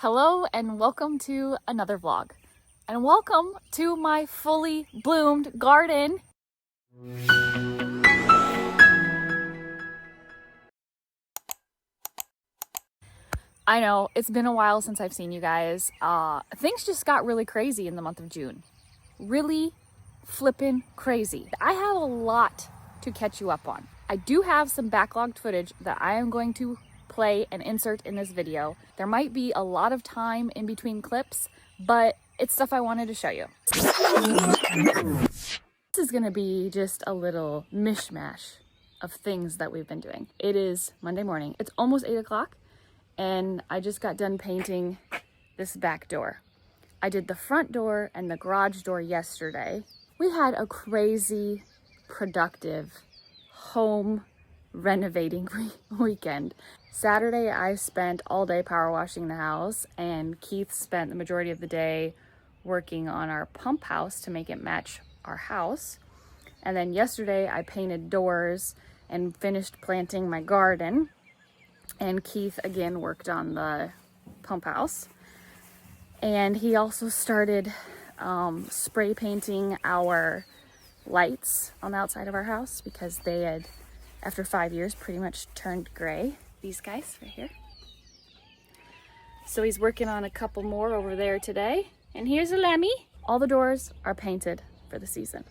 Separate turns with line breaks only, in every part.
Hello and welcome to another vlog. And welcome to my fully bloomed garden. I know, it's been a while since I've seen you guys. Things just got really crazy in the month of June. Really flippin' crazy. I have a lot to catch you up on. I do have some backlogged footage that I am going to play and insert in this video. There might be a lot of time in between clips, but it's stuff I wanted to show you. This is gonna be just a little mishmash of things that we've been doing. It is Monday morning. It's almost 8 o'clock and I just got done painting this back door. I did the front door and the garage door yesterday. We had a crazy, productive home renovating weekend. Saturday, I spent all day power washing the house, and Keith spent the majority of the day working on our pump house to make it match our house. And then yesterday, I painted doors and finished planting my garden. And Keith again worked on the pump house. And he also started spray painting our lights on the outside of our house because they had, after 5 years, pretty much turned gray. These guys right here. So he's working on a couple more over there today. And here's a Lemmy. All the doors are painted for the season.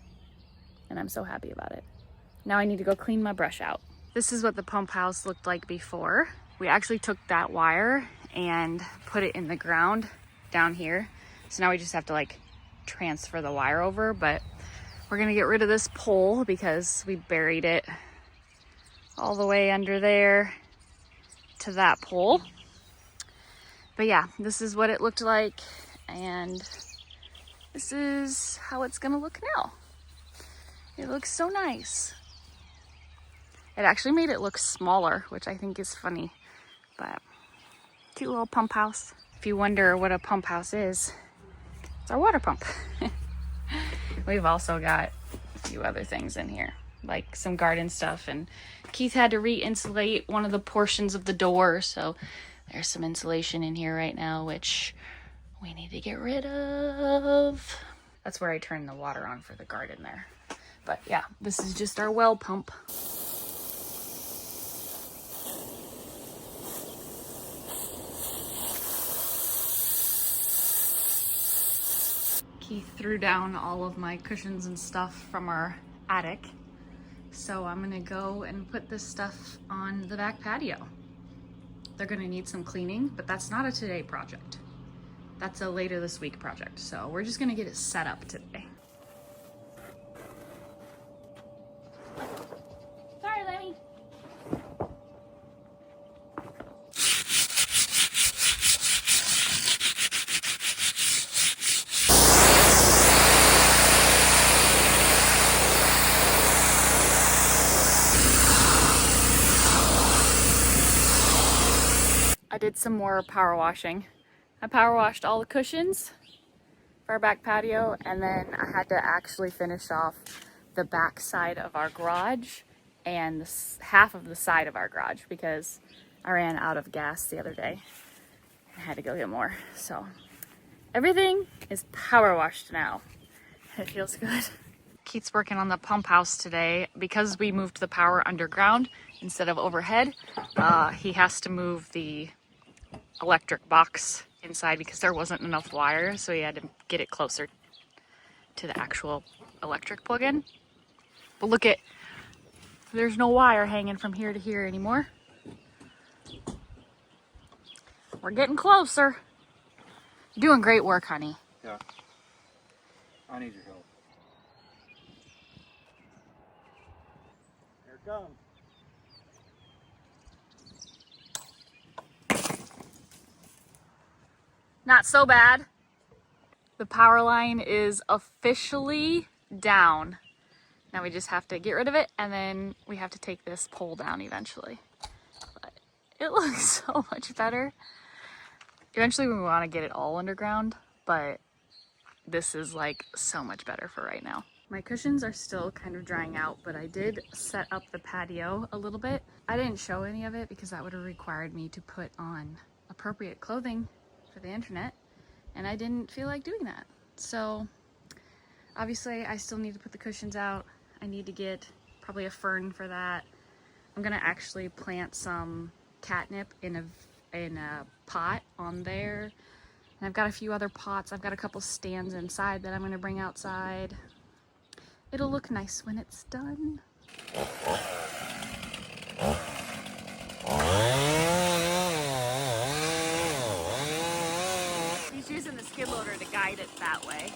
And I'm so happy about it. Now I need to go clean my brush out. This is what the pump house looked like before. We actually took that wire and put it in the ground down here. So now we just have to like transfer the wire over, but we're gonna get rid of this pole because we buried it all the way under there to that pole. But yeah, this is what it looked like, and this is how it's gonna look now. It looks so nice. It actually made it look smaller, which I think is funny, but cute little pump house. If you wonder what a pump house is, it's our water pump. We've also got a few other things in here, like some garden stuff, and Keith had to re-insulate one of the portions of the door, so there's some insulation in here right now, which we need to get rid of. That's where I turn the water on for the garden there. But yeah, this is just our well pump. Keith threw down all of my cushions and stuff from our attic. So I'm gonna go and put this stuff on the back patio. They're gonna need some cleaning, but that's not a today project. That's a later this week project. So we're just gonna get it set up today. Sorry, Lemmy. I did some more power washing. I power washed all the cushions for our back patio, and then I had to actually finish off the back side of our garage and half of the side of our garage because I ran out of gas the other day. I had to go get more. So everything is power washed now. It feels good. Keith's working on the pump house today. Because we moved the power underground instead of overhead, he has to move the electric box inside because there wasn't enough wire, so he had to get it closer to the actual electric plug-in. But look at, there's no wire hanging from here to here anymore. We're getting closer. You're doing great work, honey.
Yeah. I need your help. Here it comes.
Not so bad. The power line is officially down. Now we just have to get rid of it, and then we have to take this pole down eventually. But it looks so much better. Eventually we want to get it all underground, but this is like so much better for right now. My cushions are still kind of drying out, but I did set up the patio a little bit. I didn't show any of it because that would have required me to put on appropriate clothing for the internet, and I didn't feel like doing that. So obviously I still need to put the cushions out. I need to get probably a fern for that. I'm gonna actually plant some catnip in a pot on there. And I've got a few other pots. I've got a couple stands inside that I'm gonna bring outside. It'll look nice when it's done. He's using the skid loader to guide it that way.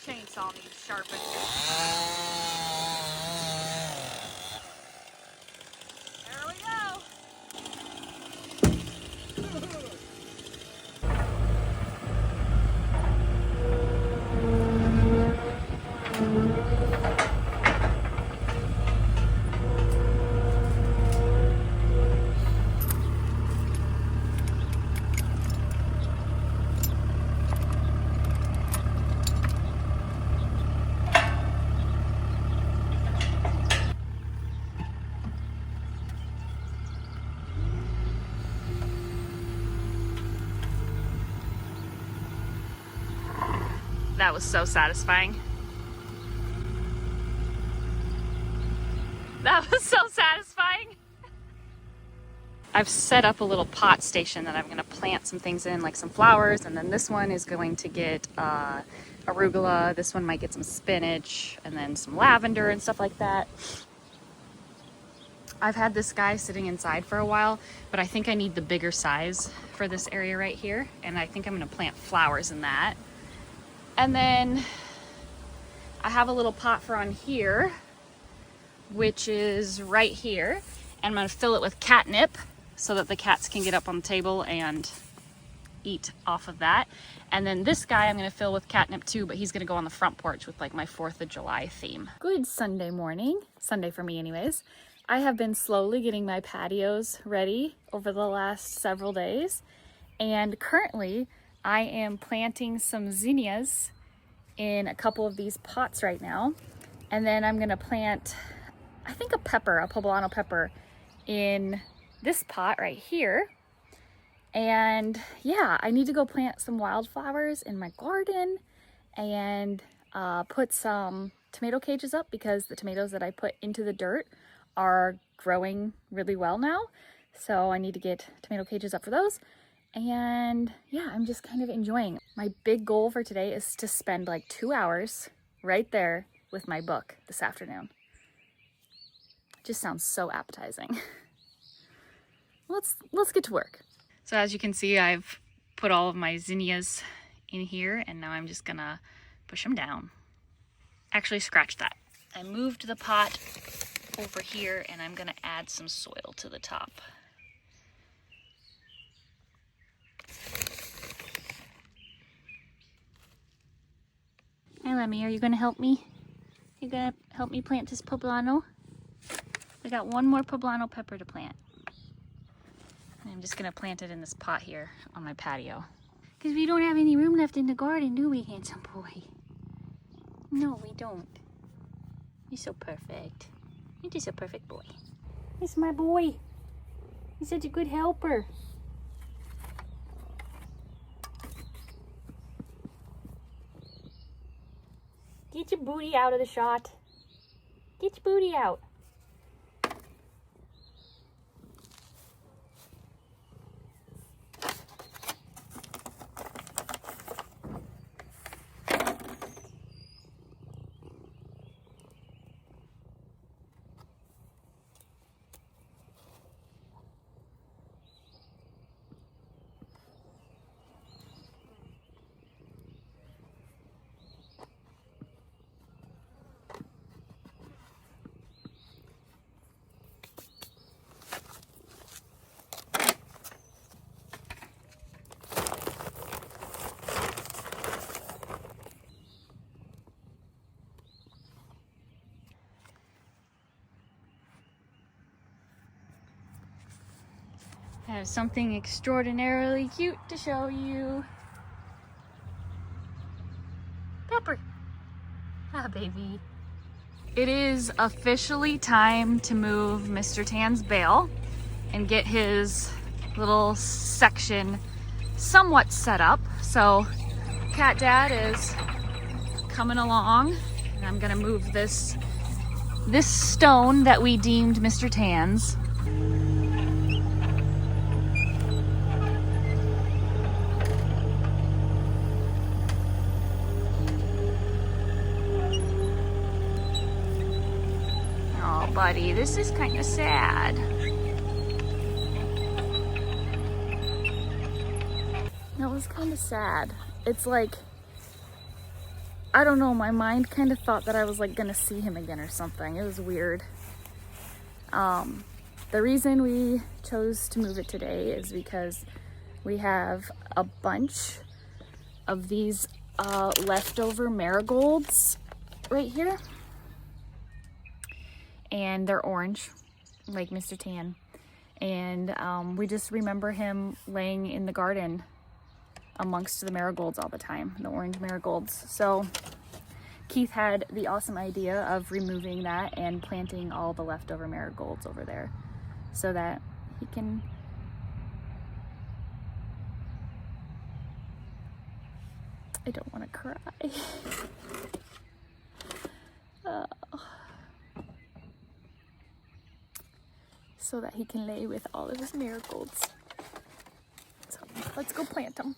Chainsaw needs sharpened. There we go. That was so satisfying. That was so satisfying. I've set up a little pot station that I'm going to plant some things in, like some flowers, and then this one is going to get arugula. This one might get some spinach, and then some lavender and stuff like that. I've had this guy sitting inside for a while, but I think I need the bigger size for this area right here, and I think I'm going to plant flowers in that. And then I have a little pot for on here, which is right here. And I'm gonna fill it with catnip so that the cats can get up on the table and eat off of that. And then this guy I'm gonna fill with catnip too, but he's gonna go on the front porch with like my 4th of July theme. Good Sunday morning, Sunday for me anyways. I have been slowly getting my patios ready over the last several days. And currently I am planting some zinnias in a couple of these pots right now. And then I'm gonna plant, I think a poblano pepper in this pot right here. And yeah, I need to go plant some wildflowers in my garden and put some tomato cages up because the tomatoes that I put into the dirt are growing really well now. So I need to get tomato cages up for those. And yeah, I'm just kind of enjoying. My big goal for today is to spend like 2 hours right there with my book this afternoon. Just sounds so appetizing. Let's get to work. So as you can see, I've put all of my zinnias in here, and now I'm just gonna push them down. Actually, scratch that. I moved the pot over here, and I'm gonna add some soil to the top. Hi, Lemmy, are you gonna help me? You gonna help me plant this poblano? We got one more poblano pepper to plant. And I'm just gonna plant it in this pot here on my patio. Because we don't have any room left in the garden, do we, handsome boy? No, we don't. You're so perfect. You're just a perfect boy. It's my boy. He's such a good helper. Get your booty out of the shot. Get your booty out. I have something extraordinarily cute to show you. Pepper. Ah, baby. It is officially time to move Mr. Tan's bale and get his little section somewhat set up. So Cat Dad is coming along, and I'm gonna move this stone that we deemed Mr. Tan's. Oh, buddy, this is kind of sad. That was kind of sad. It's like, I don't know, my mind kind of thought that I was like gonna see him again or something. It was weird. The reason we chose to move it today is because we have a bunch of these leftover marigolds right here. And they're orange, like Mr. Tan. And we just remember him laying in the garden amongst the marigolds all the time, the orange marigolds. So Keith had the awesome idea of removing that and planting all the leftover marigolds over there so that he can I don't want to cry. So that he can lay with all of his marigolds. So let's go plant them.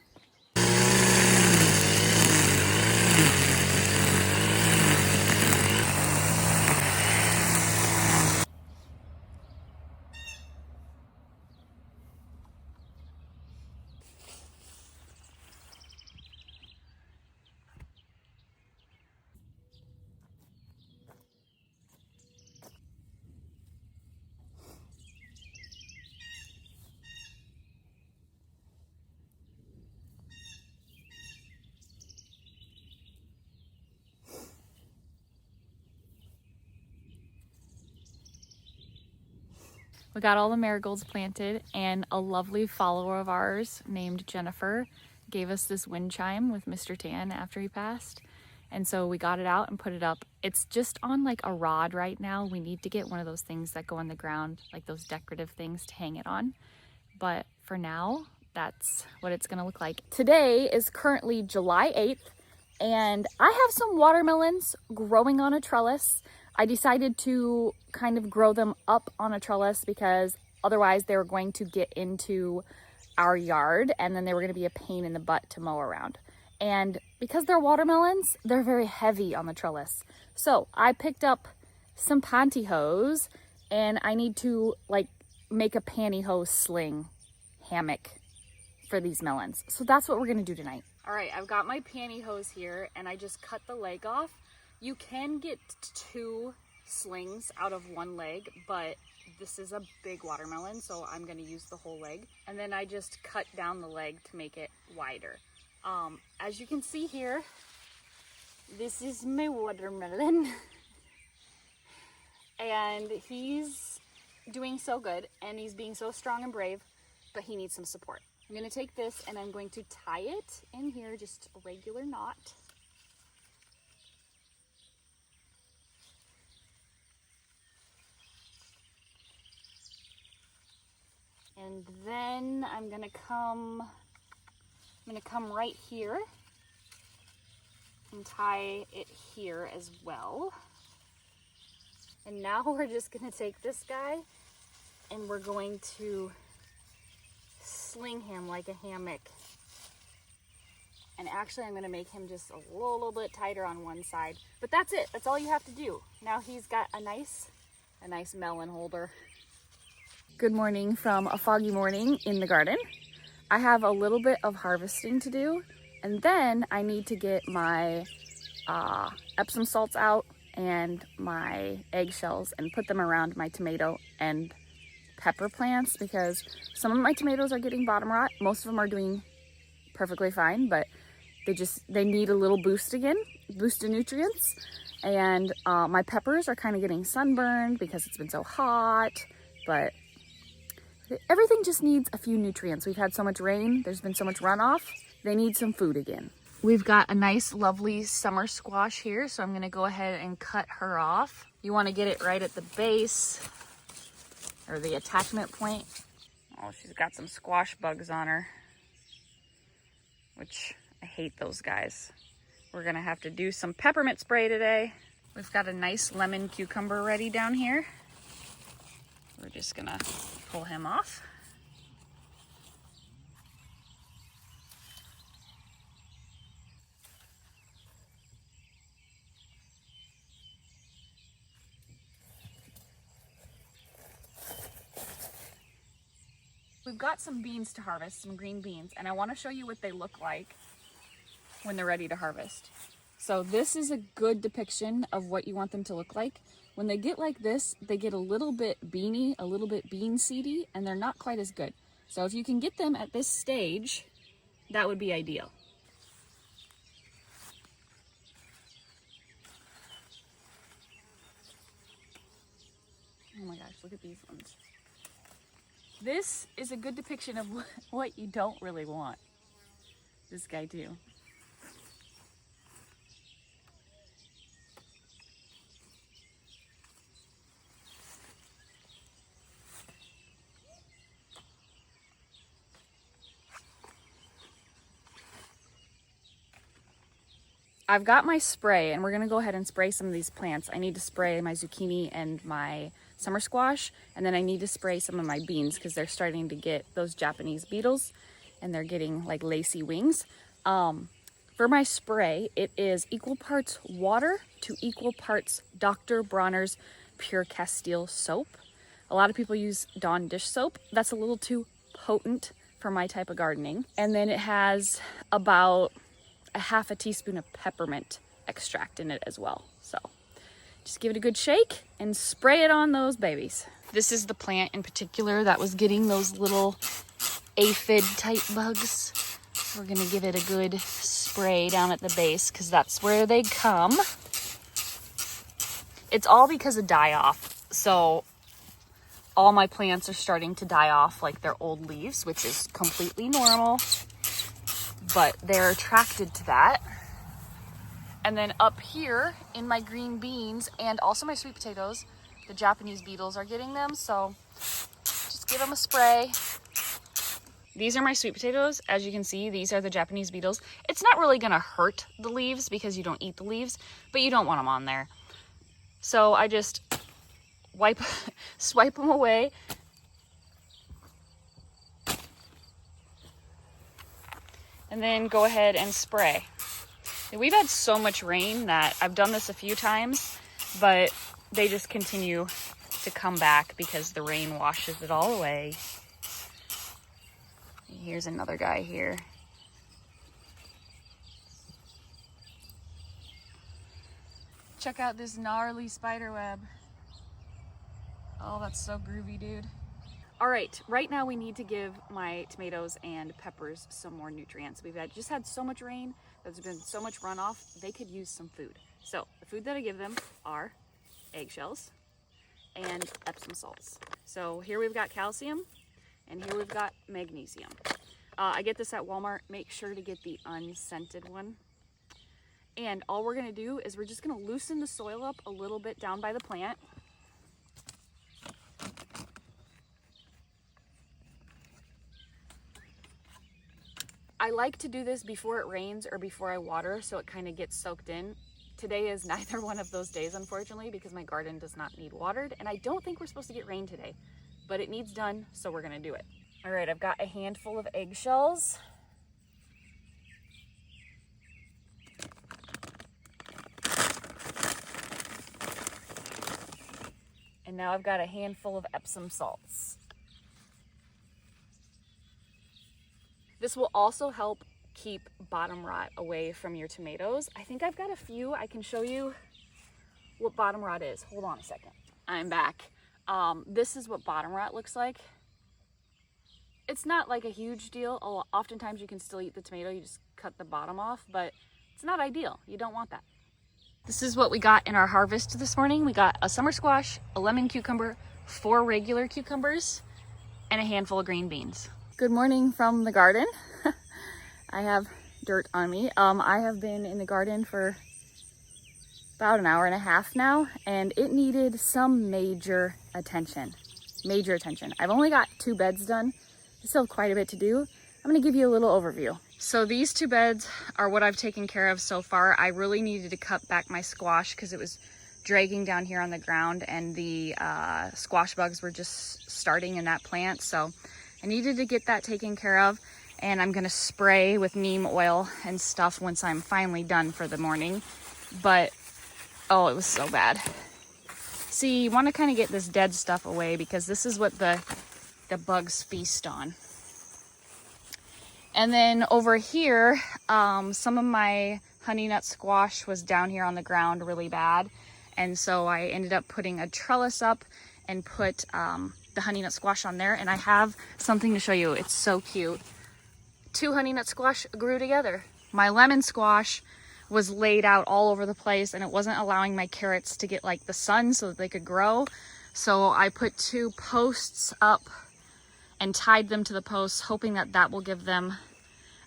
We got all the marigolds planted, and a lovely follower of ours named Jennifer gave us this wind chime with Mr. Tan after he passed. And so we got it out and put it up. It's just on like a rod right now. We need to get one of those things that go on the ground, like those decorative things to hang it on. But for now, that's what it's gonna look like. Today is currently July 8th, and I have some watermelons growing on a trellis. I decided to kind of grow them up on a trellis because otherwise they were going to get into our yard and then they were going to be a pain in the butt to mow around. And because they're watermelons, they're very heavy on the trellis. So I picked up some pantyhose and I need to like make a pantyhose sling hammock for these melons. So that's what we're going to do tonight. All right, I've got my pantyhose here and I just cut the leg off. You can get 2 slings out of 1 leg, but this is a big watermelon, so I'm gonna use the whole leg. And then I just cut down the leg to make it wider. As you can see here, this is my watermelon. And he's doing so good, and he's being so strong and brave, but he needs some support. I'm gonna take this and I'm going to tie it in here, just a regular knot. And then I'm gonna come right here and tie it here as well. And now we're just gonna take this guy and we're going to sling him like a hammock. And actually I'm gonna make him just a little bit tighter on one side. But that's it, that's all you have to do. Now he's got a nice melon holder. Good morning from a foggy morning in the garden. I have a little bit of harvesting to do, and then I need to get my Epsom salts out and my eggshells and put them around my tomato and pepper plants because some of my tomatoes are getting bottom rot. Most of them are doing perfectly fine, but they need a little boost of nutrients. And my peppers are kind of getting sunburned because it's been so hot, but Everything just needs a few nutrients. We've had so much rain, there's been so much runoff. They need some food again. We've got a nice, lovely summer squash here, so I'm gonna go ahead and cut her off. You wanna get it right at the base, or the attachment point. Oh, she's got some squash bugs on her, which I hate those guys. We're gonna have to do some peppermint spray today. We've got a nice lemon cucumber ready down here. We're just gonna pull him off. We've got some beans to harvest, some green beans, and I want to show you what they look like when they're ready to harvest. So this is a good depiction of what you want them to look like. When they get like this, they get a little bit beany, a little bit bean seedy, and they're not quite as good. So if you can get them at this stage, that would be ideal. Oh my gosh, look at these ones. This is a good depiction of what you don't really want. This guy too. I've got my spray, and we're gonna go ahead and spray some of these plants. I need to spray my zucchini and my summer squash, and then I need to spray some of my beans because they're starting to get those Japanese beetles and they're getting like lacy wings. For my spray, it is equal parts water to equal parts Dr. Bronner's Pure Castile soap. A lot of people use Dawn dish soap. That's a little too potent for my type of gardening. And then it has about a half a teaspoon of peppermint extract in it as well. So just give it a good shake and spray it on those babies. This is the plant in particular that was getting those little aphid type bugs. We're gonna give it a good spray down at the base because that's where they come. It's all because of die off. So all my plants are starting to die off like their old leaves, which is completely normal, but they're attracted to that. And then up here in my green beans and also my sweet potatoes, the Japanese beetles are getting them. So just give them a spray. These are my sweet potatoes. As you can see, these are the Japanese beetles. It's not really gonna hurt the leaves because you don't eat the leaves, but you don't want them on there. So I just swipe them away. And then go ahead and spray. We've had so much rain that I've done this a few times, but they just continue to come back because the rain washes it all away. Here's another guy here. Check out this gnarly spider web. Oh, that's so groovy, dude. All right, right now we need to give my tomatoes and peppers some more nutrients. We've just had so much rain, there's been so much runoff, they could use some food. So the food that I give them are eggshells and Epsom salts. So here we've got calcium and here we've got magnesium. I get this at Walmart. Make sure to get the unscented one. And all we're gonna do is we're just gonna loosen the soil up a little bit down by the plant. I like to do this before it rains or before I water so it kind of gets soaked in. Today is neither one of those days, unfortunately, because my garden does not need watered, and I don't think we're supposed to get rain today, but it needs done, so we're gonna do it. All right, I've got a handful of eggshells. And now I've got a handful of Epsom salts. This will also help keep bottom rot away from your tomatoes. I think I've got a few. I can show you what bottom rot is. Hold on a second. I'm back. This is what bottom rot looks like. It's not like a huge deal. Oftentimes you can still eat the tomato. You just cut the bottom off, but it's not ideal. You don't want that. This is what we got in our harvest this morning. We got a summer squash, a lemon cucumber, 4 regular cucumbers, and a handful of green beans. Good morning from the garden. I have dirt on me. I have been in the garden for about an hour and a half now, and it needed some major attention. Major attention. I've only got 2 beds done. I still have quite a bit to do. I'm gonna give you a little overview. So these 2 beds are what I've taken care of so far. I really needed to cut back my squash because it was dragging down here on the ground, and the squash bugs were just starting in that plant. So I needed to get that taken care of, and I'm gonna spray with neem oil and stuff once I'm finally done for the morning. But oh, it was so bad. See, you want to kind of get this dead stuff away because this is what the bugs feast on. And then over here, some of my honey nut squash was down here on the ground really bad. And so I ended up putting a trellis up and put the honey nut squash on there. And I have something to show you. It's so cute. 2 honey nut squash grew together. My lemon squash was laid out all over the place, and it wasn't allowing my carrots to get like the sun so that they could grow. So I put 2 posts up and tied them to the posts, hoping that that will give them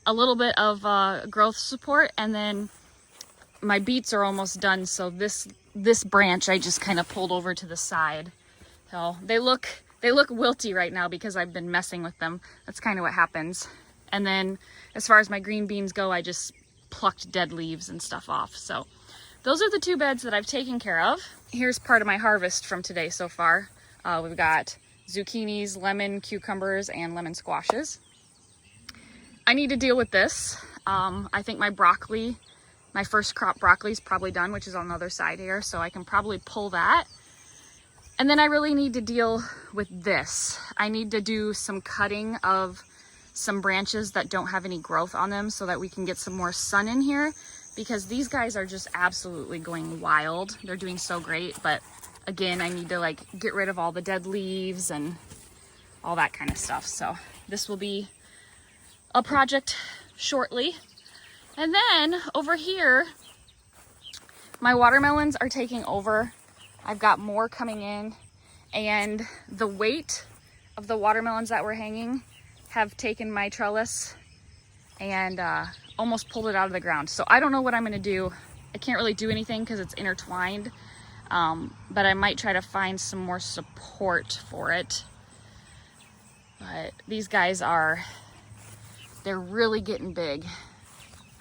a little bit of growth support. And then my beets are almost done, so this branch I just kind of pulled over to the side. So they look wilty right now because I've been messing with them. That's kind of what happens. And then as far as my green beans go, I just plucked dead leaves and stuff off. So those are the 2 beds that I've taken care of. Here's part of my harvest from today so far. We've got zucchinis, lemon cucumbers, and lemon squashes. I need to deal with this. I think my broccoli, my first crop broccoli is probably done, which is on the other side here, so I can probably pull that. And then I really need to deal with this. I need to do some cutting of some branches that don't have any growth on them so that we can get some more sun in here, because these guys are just absolutely going wild. They're doing so great, but again, I need to like get rid of all the dead leaves and all that kind of stuff. So this will be a project shortly. And then over here, my watermelons are taking over. I've got more coming in, and the weight of the watermelons that were hanging have taken my trellis and almost pulled it out of the ground. So I don't know what I'm gonna do. I can't really do anything because it's intertwined, but I might try to find some more support for it. But these guys they're really getting big.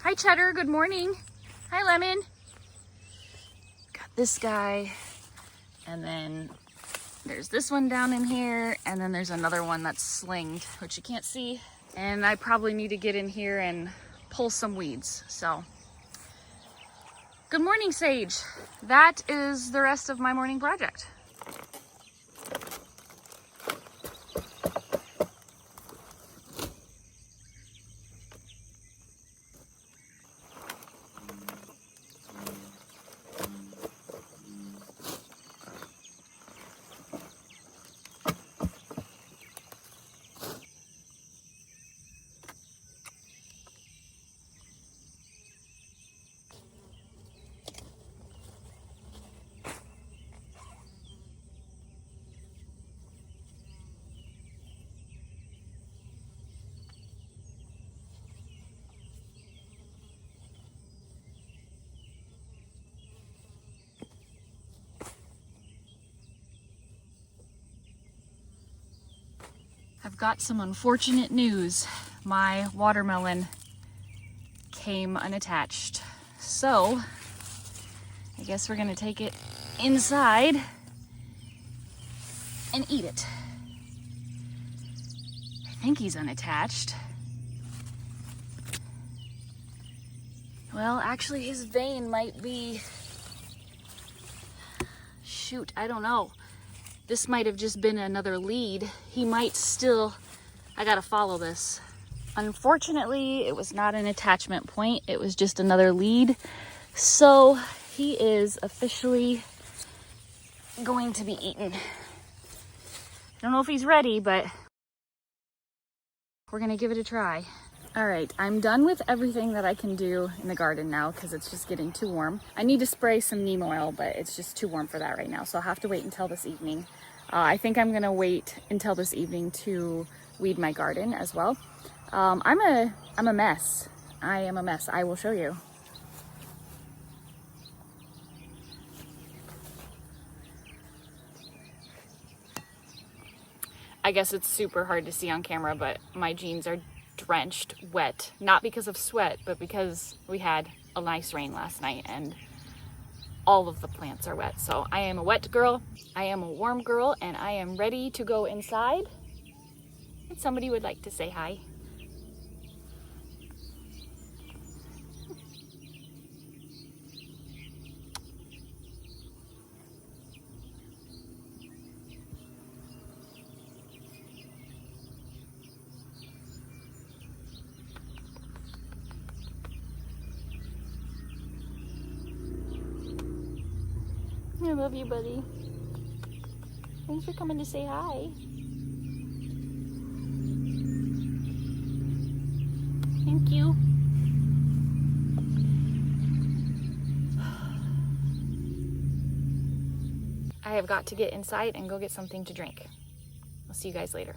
Hi Cheddar, good morning. Hi Lemon. Got this guy, and then there's this one down in here, and then there's another one that's slinged, which you can't see. And I probably need to get in here and pull some weeds. So, good morning, Sage. That is the rest of my morning project. I've got some unfortunate news. My watermelon came unattached. So I guess we're gonna take it inside and eat it. I think he's unattached. Well, actually his vein might be, shoot, I don't know. This might have just been another lead. He might still, I gotta follow this. Unfortunately, it was not an attachment point. It was just another lead. So he is officially going to be eaten. I don't know if he's ready, but we're gonna give it a try. All right, I'm done with everything that I can do in the garden now because it's just getting too warm. I need to spray some neem oil, but it's just too warm for that right now. So I'll have to wait until this evening. I think I'm gonna wait until this evening to weed my garden as well. I'm a mess. I am a mess. I will show you. I guess it's super hard to see on camera, but my jeans are drenched wet. Not because of sweat, but because we had a nice rain last night and all of the plants are wet. So I am a wet girl, I am a warm girl, and I am ready to go inside. And somebody would like to say hi. I love you, buddy. Thanks for coming to say hi. Thank you. I have got to get inside and go get something to drink. I'll see you guys later.